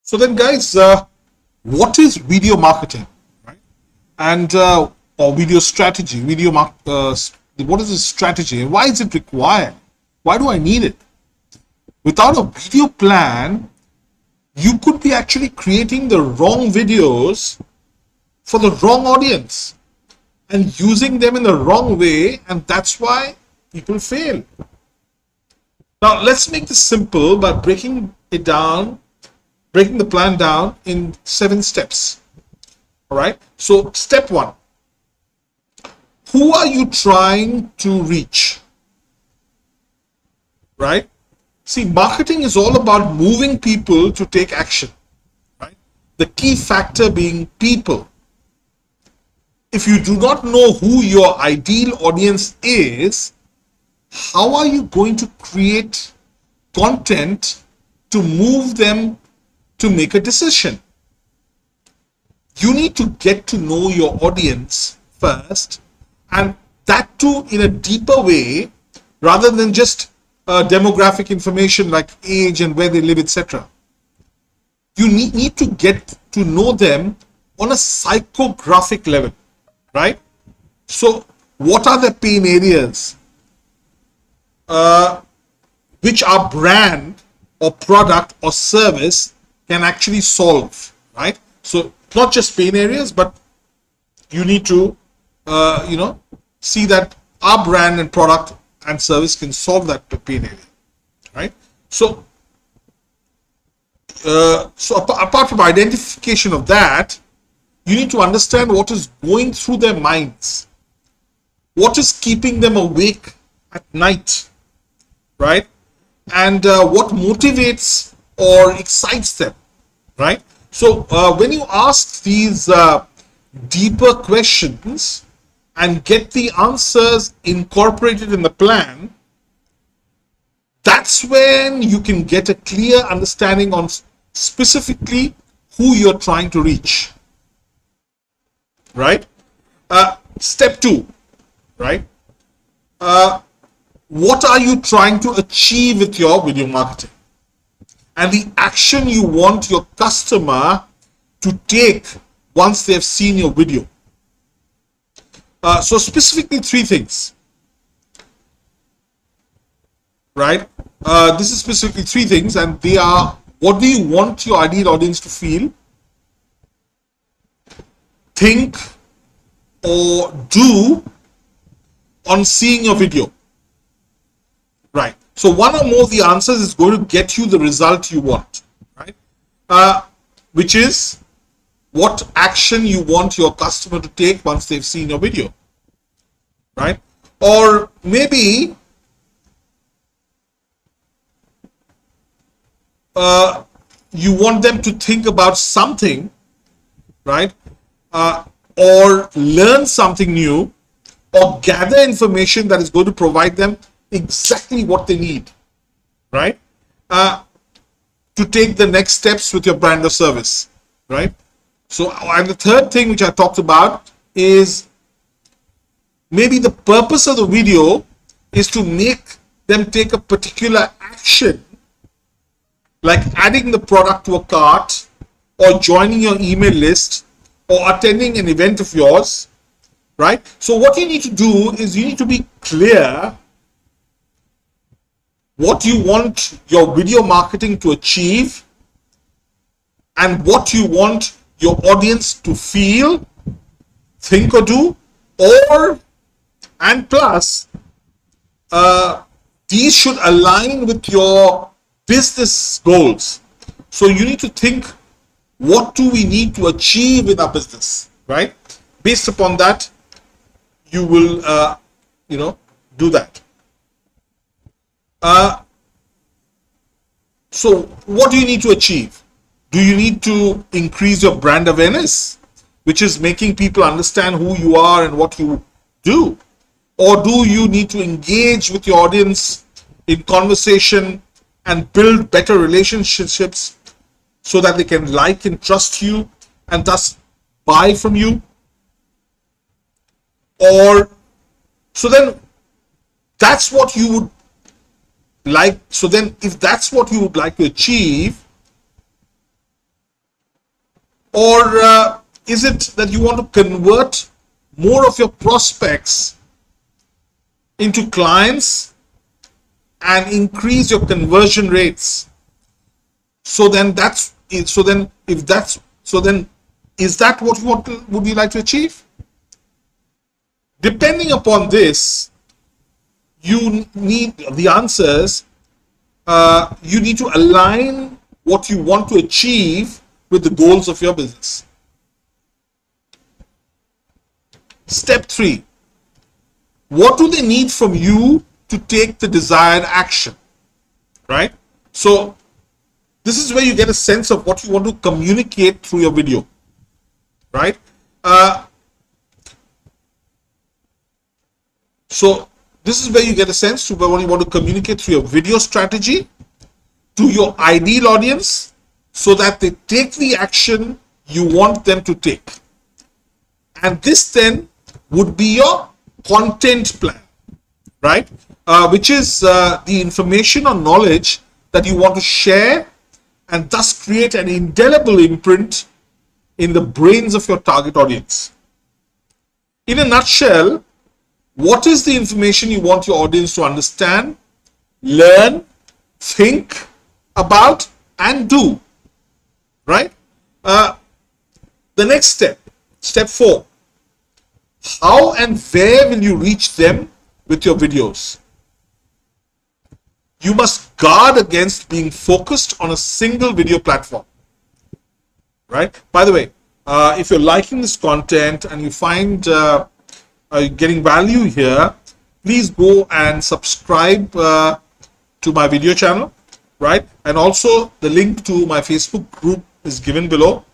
So then, guys, what is video marketing, right? And or video strategy? What is the strategy, and why is it required? Why do I need it? Without a video plan, you could be actually creating the wrong videos for the wrong audience and using them in the wrong way, and that's why people fail. Now, let's make this simple by breaking the plan down in 7 steps. All right. So, step 1: who are you trying to reach? Right. See, marketing is all about moving people to take action. Right. The key factor being people. If you do not know who your ideal audience is, how are you going to create content to move them to make a decision? You need to get to know your audience first, and that too in a deeper way rather than just demographic information like age and where they live, etc. You need to get to know them on a psychographic level, right? So what are the pain areas which our brand or product or service can actually solve, right? So not just pain areas, but you need to see that our brand and product and service can solve that pain area, right? So apart from identification of that, you need to understand what is going through their minds, what is keeping them awake at night, right? And what motivates or excites them, right? So when you ask these deeper questions and get the answers incorporated in the plan, that's when you can get a clear understanding on specifically who you're trying to reach, right? Step 2, right? What are you trying to achieve with your video marketing? And the action you want your customer to take once they've seen your video. So specifically 3 things, right? This is specifically 3 things, and they are: what do you want your ideal audience to feel, think, or do on seeing your video, right? So one or more of the answers is going to get you the result you want, right? Which is what action you want your customer to take once they've seen your video, right? Or maybe you want them to think about something, right? Or learn something new, or gather information that is going to provide them exactly what they need, right? To take the next steps with your brand or service, right? So, and the third thing which I talked about is maybe the purpose of the video is to make them take a particular action, like adding the product to a cart, or joining your email list, or attending an event of yours, right? So what you need to do is you need to be clear what you want your video marketing to achieve and what you want your audience to feel, think, or do, and plus these should align with your business goals. So you need to think, what do we need to achieve in our business, right? Based upon that, you will do that. So what do you need to achieve? Do you need to increase your brand awareness, which is making people understand who you are and what you do? Or do you need to engage with your audience in conversation and build better relationships so that they can like and trust you and thus buy from you? Or so then that's what you would like. So then if that's what you would like to achieve, Or is it that you want to convert more of your prospects into clients and increase your conversion rates? So then is that what would you like to achieve? Depending upon this, you need the answers. You need to align what you want to achieve with the goals of your business. Step 3. What do they need from you to take the desired action? Right? So this is where you get a sense of what you want to communicate through your video. Right? So this is where you get a sense to what you want to communicate through your video strategy to your ideal audience so that they take the action you want them to take. And this then would be your content plan, right? Which is the information or knowledge that you want to share and thus create an indelible imprint in the brains of your target audience. In a nutshell, what is the information you want your audience to understand, learn, think about, and do? Right? The next step, step 4. How and where will you reach them with your videos? You must guard against being focused on a single video platform. Right? By the way, if you're liking this content and you find getting value here, please go and subscribe to my video channel, right? And also the link to my Facebook group is given below.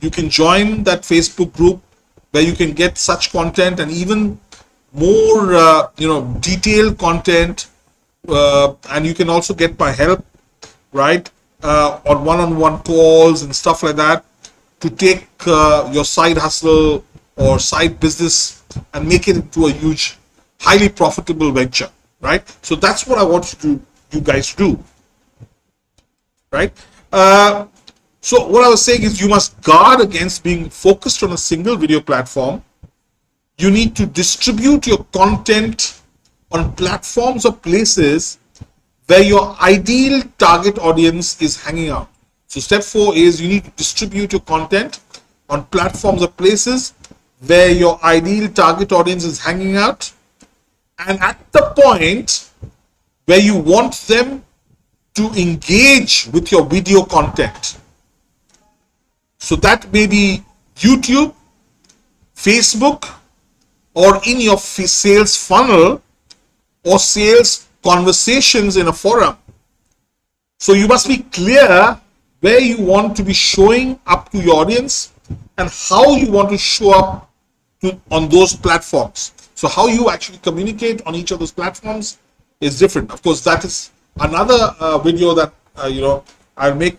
You can join that Facebook group where you can get such content and even more detailed content, and you can also get my help, right, on one-on-one calls and stuff like that to take your side hustle or side business and make it into a huge, highly profitable venture, right? So that's what I want you guys to do, right? So what I was saying is you must guard against being focused on a single video platform. You need to distribute your content on platforms or places where your ideal target audience is hanging out. So step 4 is you need to distribute your content on platforms or places where your ideal target audience is hanging out, and at the point where you want them to engage with your video content. So that may be YouTube, Facebook, or in your sales funnel or sales conversations in a forum. So you must be clear where you want to be showing up to your audience and how you want to show up on those platforms. So how you actually communicate on each of those platforms is different. Of course, that is another video that I'll make,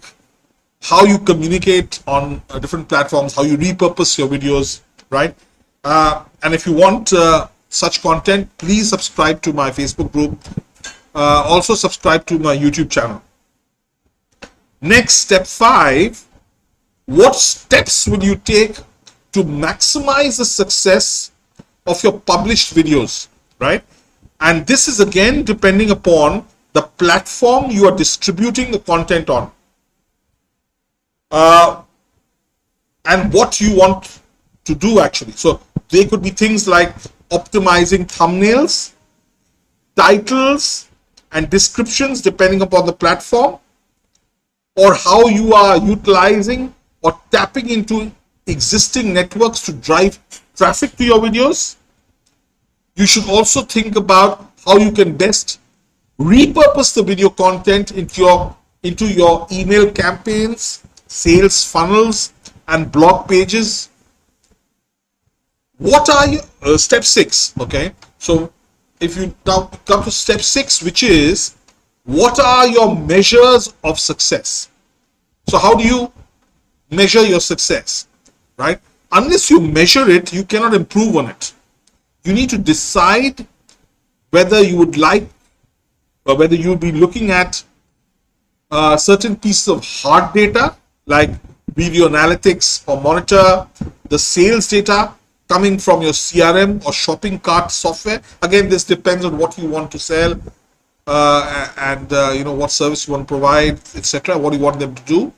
how you communicate on different platforms, how you repurpose your videos, right? And if you want such content, please subscribe to my Facebook group. Also subscribe to my YouTube channel. Next, step 5, what steps will you take to maximize the success of your published videos, right? And this is again depending upon the platform you are distributing the content on, and what you want to do actually. So they could be things like optimizing thumbnails, titles, and descriptions depending upon the platform, or how you are utilizing or tapping into existing networks to drive traffic to your videos. You should also think about how you can best repurpose the video content into your email campaigns, sales funnels, and blog pages. What are you step 6? Okay, so if you now come to step 6, which is what are your measures of success? So how do you measure your success, right? Unless you measure it, you cannot improve on it. You need to decide whether you would like, or whether you would be looking at certain pieces of hard data like video analytics or monitor the sales data coming from your CRM or shopping cart software. Again, this depends on what you want to sell and what service you want to provide, etc. What you want them to do.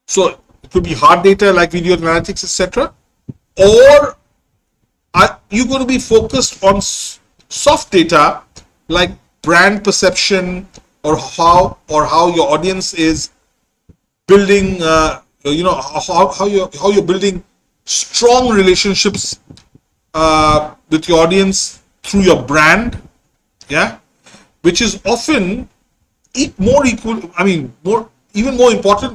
So it could be hard data like video analytics, etc. Or are you going to be focused on soft data like brand perception or how your audience is building, how you're building strong relationships with your audience through your brand, yeah, which is often even more important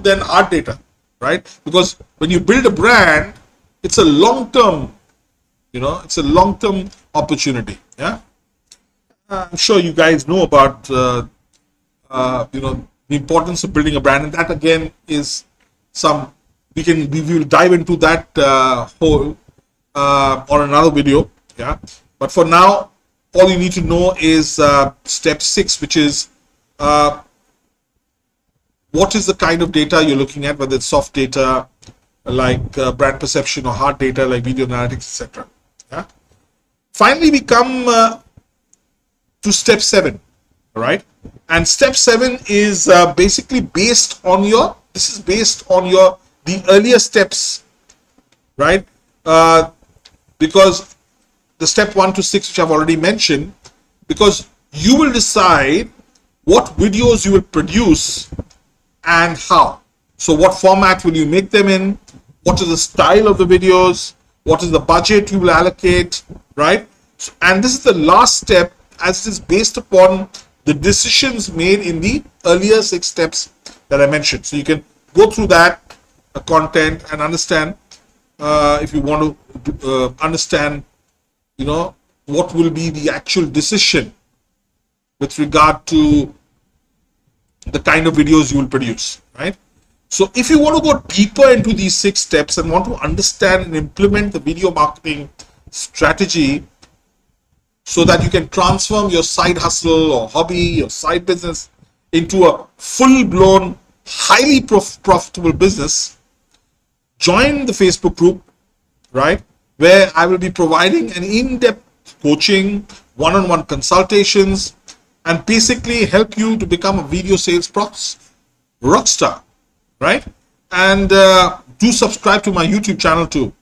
than hard data, right? Because when you build a brand, it's a long-term, it's a long-term opportunity, yeah. I'm sure you guys know about the importance of building a brand, and that again is we will dive into that whole on another video, yeah. But for now, all you need to know is step 6, which is what is the kind of data you're looking at, whether it's soft data like brand perception or hard data like video analytics, etc. Yeah. Finally, we come to step 7, all right? And step 7 is basically based on the earlier steps, right? Because the step 1 to 6, which I've already mentioned, because you will decide what videos you will produce and how. So what format will you make them in? What is the style of the videos? What is the budget you will allocate, right? So, and this is the last step, as it is based upon the decisions made in the earlier 6 steps that I mentioned. So you can go through that content and understand if you want to understand, what will be the actual decision with regard to the kind of videos you will produce, right? So if you want to go deeper into these 6 steps and want to understand and implement the video marketing strategy so that you can transform your side hustle or hobby or side business into a full-blown, highly profitable business, join the Facebook group, right? Where I will be providing an in-depth coaching, one-on-one consultations, and basically help you to become a video sales rockstar, right? And do subscribe to my YouTube channel too.